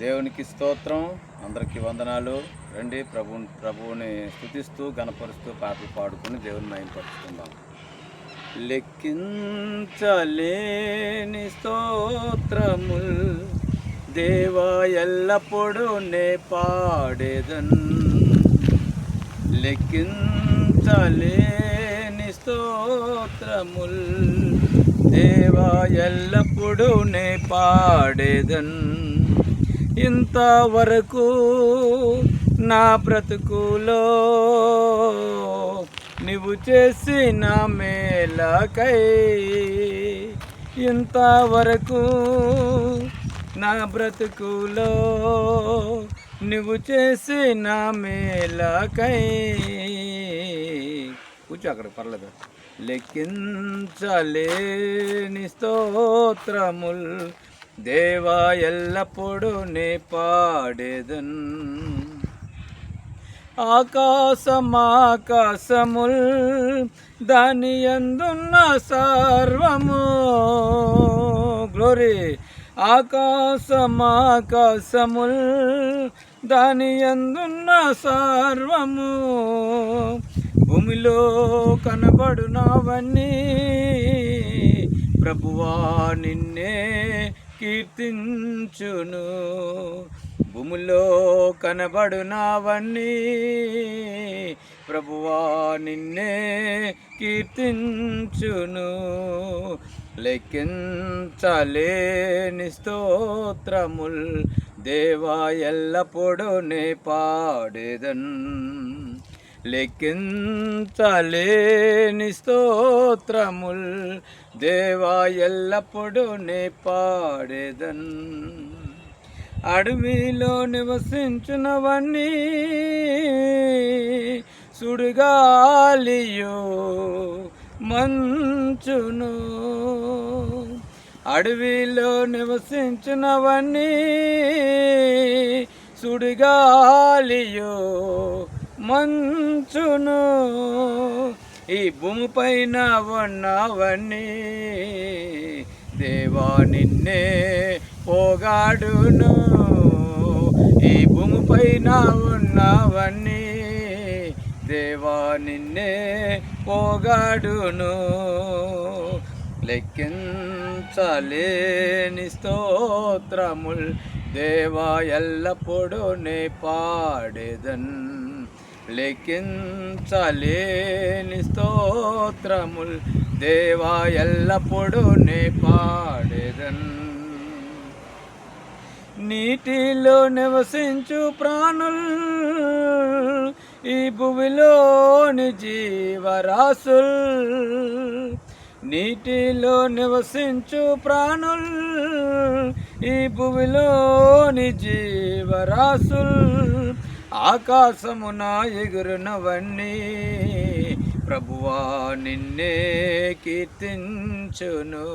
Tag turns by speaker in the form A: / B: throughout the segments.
A: దేవునికి స్తోత్రం. అందరికీ వందనాలు. రండి ప్రభువుని స్తుతిస్తూ గణపరుస్తూ పాటలు పాడుకుని దేవుని మహిమపరుచుకుందాం. లెక్కించలేని స్తోత్రముల్ దేవా ఎల్లప్పుడూ నే పాడేదన్. లెక్కించలేని స్తోత్రముల్ దేవా ఎల్లప్పుడూ నే పాడేదన్. ఇంతవరకు నా బ్రతుకులో నీవు చేసిన మేలకై, ఇంతవరకు నా బ్రతుకులో నువ్వు చేసిన మేలకై, కూర్చో అక్కడ పర్లేదు. లెక్కించలేని స్తోత్రముల్ దేవా ఎల్లప్పుడూ నే పాడేదన్. ఆకాశముల్ దాని యందున్న సర్వము, గ్లోరీ. ఆకాశముల్ దాని యందున్న సర్వము, భూమిలో కనబడునవన్నీ ప్రభువా నిన్నే కీర్తించును. భూమిలో కనబడునవన్నీ ప్రభువా నిన్నే కీర్తించును. లెక్కించలేని స్తోత్రముల్ దేవా ఎల్లప్పుడూ నే పాడేదన్. లెక్కించలేని స్తోత్రముల్ దేవా ఎల్లప్పుడూ నే పాడేదన్. అడవిలో నివసించునవన్నీ సుడిగాలియో మంచును, అడవిలో నివసించునవన్నీ సుడిగాలియో మంచును, ఈ భూమిపైన ఉన్నవన్నీ దేవా నిన్నే పోగాడును. ఈ భూమిపైన ఉన్నవన్నీ దేవా నిన్నే పోగాడును. లెక్కించలేని స్తోత్రముల్ దేవా ఎల్లప్పుడూ నే పాడేదన్. లెక్కించలేని స్తోత్రముల్ దేవా ఎల్లప్పుడూ నే పాడేదన్. నీటిలో నివసించు ప్రాణుల్ ఈ భూమిలోని జీవరాశుల్, నీటిలో నివసించు ప్రాణుల్ ఈ భూమిలోని జీవరాశుల్, ఆకాశమున ఎగురునవన్నీ ప్రభువా నిన్నే కీర్తించును.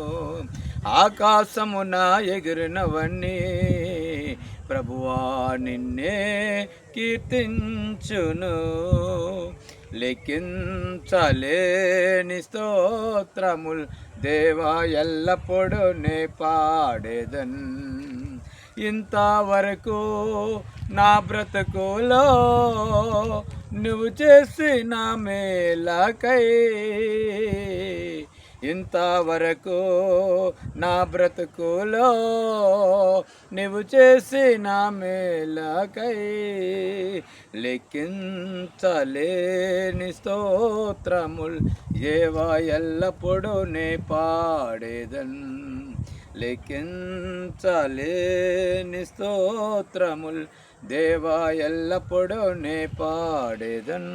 A: ఆకాశమున ఎగురినవన్నీ ప్రభువా నిన్నే కీర్తించును. లెక్కించలేని స్తోత్రముల్ దేవా ఎల్లప్పుడూ నే పాడేదన్. ఇంతవరకు నా బ్రతుకులో నువ్వు చేసిన మేలకై, ఇంతవరకు నా బ్రతుకులో నువ్వు చేసిన మేలకై, లెక్కించలేని స్తోత్రముల్ దేవా ఎల్లప్పుడూ నే పాడేదన్. లెక్కించలేని స్తోత్రముల్ దేవా ఎల్లప్పుడూ నే పాడేదన్.